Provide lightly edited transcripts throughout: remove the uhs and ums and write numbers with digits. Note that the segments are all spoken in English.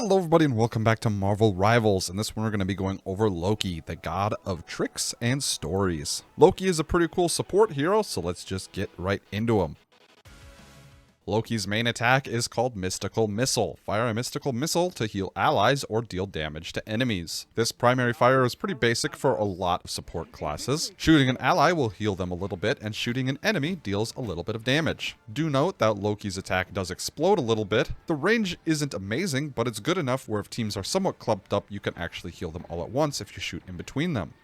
Hello everybody and welcome back to Marvel Rivals. In this one we're going to be going over Loki, the god of tricks and stories. Loki is a pretty cool support hero, so let's just get right into him. Loki's main attack is called Mystical Missile. Fire a mystical missile to heal allies or deal damage to enemies. This primary fire is pretty basic for a lot of support classes. Shooting an ally will heal them a little bit, and shooting an enemy deals a little bit of damage. Do note that Loki's attack does explode a little bit. The range isn't amazing, but it's good enough where if teams are somewhat clumped up, you can actually heal them all at once if you shoot in between them.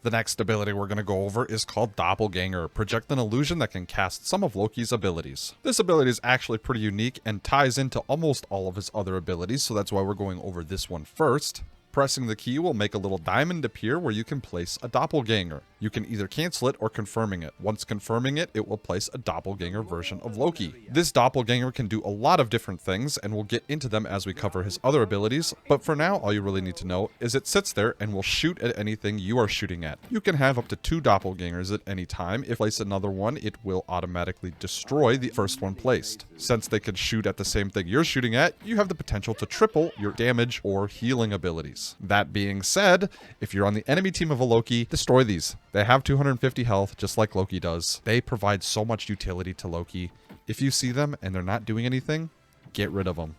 The next ability we're going to go over is called Doppelganger. Project an illusion that can cast some of Loki's abilities. This ability is actually pretty unique and ties into almost all of his other abilities, so that's why we're going over this one first. Pressing the key will make a little diamond appear where you can place a doppelganger. You can either cancel it or confirming it. Once confirming it, it will place a doppelganger version of Loki. This doppelganger can do a lot of different things, and we'll get into them as we cover his other abilities, but for now, all you really need to know is it sits there and will shoot at anything you are shooting at. You can have up to 2 doppelgangers at any time. If you place another one, it will automatically destroy the first one placed. Since they can shoot at the same thing you're shooting at, you have the potential to triple your damage or healing abilities. That being said, if you're on the enemy team of a Loki, destroy these. They have 250 health, just like Loki does. They provide so much utility to Loki. If you see them and they're not doing anything, get rid of them.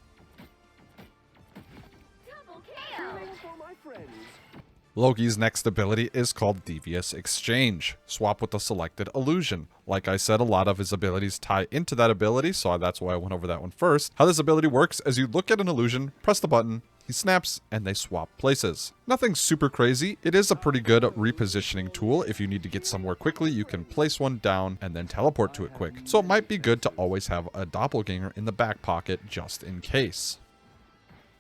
Loki's next ability is called Devious Exchange. Swap with the selected illusion. Like I said, a lot of his abilities tie into that ability, so that's why I went over that one first. How this ability works is you look at an illusion, press the button, he snaps, and they swap places. Nothing super crazy. It is a pretty good repositioning tool. If you need to get somewhere quickly, you can place one down and then teleport to it quick. So it might be good to always have a doppelganger in the back pocket just in case.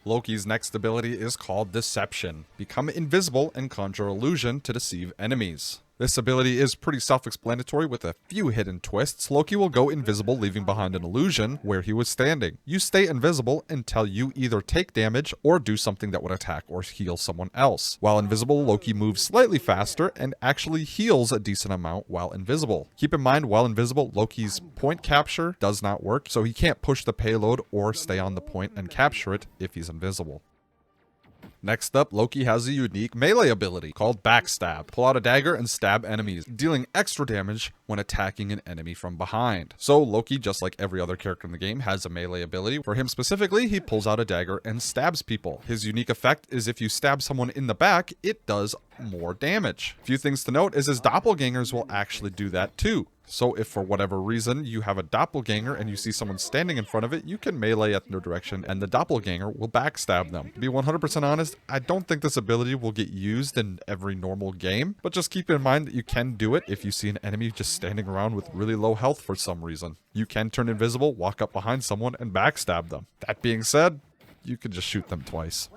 Loki's next ability is called Deception. Become invisible and conjure illusion to deceive enemies. This ability is pretty self-explanatory with a few hidden twists. Loki will go invisible, leaving behind an illusion where he was standing. You stay invisible until you either take damage or do something that would attack or heal someone else. While invisible, Loki moves slightly faster and actually heals a decent amount while invisible. Keep in mind, while invisible, Loki's point capture does not work, so he can't push the payload or stay on the point and capture it if he's invisible. Next up, Loki has a unique melee ability called Backstab. Pull out a dagger and stab enemies, dealing extra damage when attacking an enemy from behind. So Loki, just like every other character in the game, has a melee ability. For him specifically, he pulls out a dagger and stabs people. His unique effect is if you stab someone in the back, it does more damage. A few things to note is his doppelgangers will actually do that too. So if for whatever reason you have a doppelganger and you see someone standing in front of it, you can melee at their direction and the doppelganger will backstab them. To be 100% honest, I don't think this ability will get used in every normal game, but just keep in mind that you can do it if you see an enemy just standing around with really low health for some reason. You can turn invisible, walk up behind someone, and backstab them. That being said, you can just shoot them twice.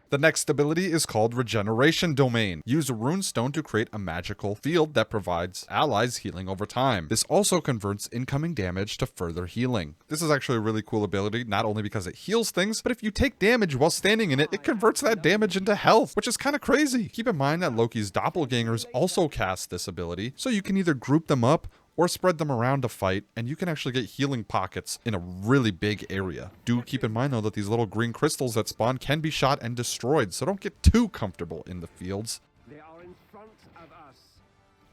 The next ability is called Regeneration Domain. Use a runestone to create a magical field that provides allies healing over time. This also converts incoming damage to further healing. This is actually a really cool ability, not only because it heals things, but if you take damage while standing in it, it converts that damage into health, which is kind of crazy. Keep in mind that Loki's doppelgangers also cast this ability, so you can either group them up or spread them around to fight, and you can actually get healing pockets in a really big area. Do keep in mind though that these little green crystals that spawn can be shot and destroyed, so don't get too comfortable in the fields. They are in front of us.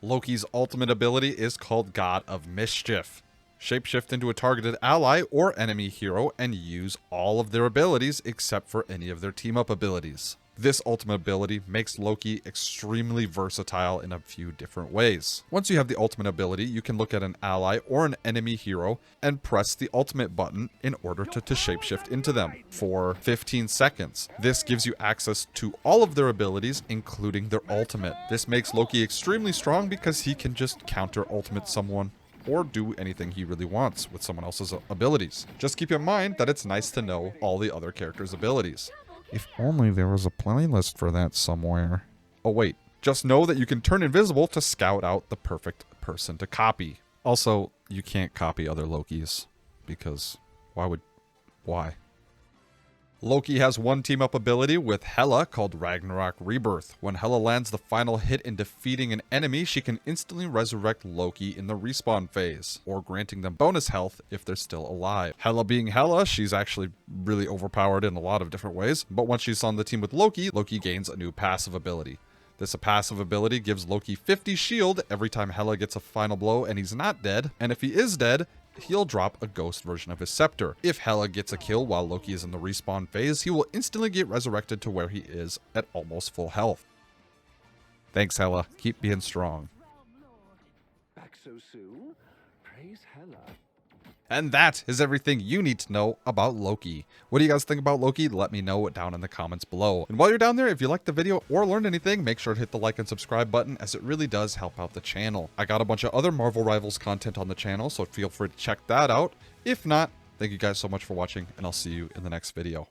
Loki's ultimate ability is called God of Mischief. Shapeshift into a targeted ally or enemy hero and use all of their abilities except for any of their team-up abilities. This ultimate ability makes Loki extremely versatile in a few different ways. Once you have the ultimate ability, you can look at an ally or an enemy hero and press the ultimate button in order to shapeshift into them for 15 seconds. This gives you access to all of their abilities, including their ultimate. This makes Loki extremely strong because he can just counter ultimate someone or do anything he really wants with someone else's abilities. Just keep in mind that it's nice to know all the other characters' abilities. If only there was a playlist for that somewhere. Oh wait, just know that you can turn invisible to scout out the perfect person to copy. Also, you can't copy other Lokis, because why? Loki has one team up ability with Hela called Ragnarok Rebirth. When Hela lands the final hit in defeating an enemy, she can instantly resurrect Loki in the respawn phase, or granting them bonus health if they're still alive. Hela being Hela, she's actually really overpowered in a lot of different ways, but once she's on the team with Loki, Loki gains a new passive ability. This passive ability gives Loki 50 shield every time Hela gets a final blow and he's not dead, and if he is dead, he'll drop a ghost version of his scepter. If Hela gets a kill while Loki is in the respawn phase, he will instantly get resurrected to where he is at almost full health. Thanks, Hela. Keep being strong. Back so soon? Praise Hela. And that is everything you need to know about Loki. What do you guys think about Loki? Let me know down in the comments below. And while you're down there, if you liked the video or learned anything, make sure to hit the like and subscribe button, as it really does help out the channel. I got a bunch of other Marvel Rivals content on the channel, so feel free to check that out. If not, thank you guys so much for watching, and I'll see you in the next video.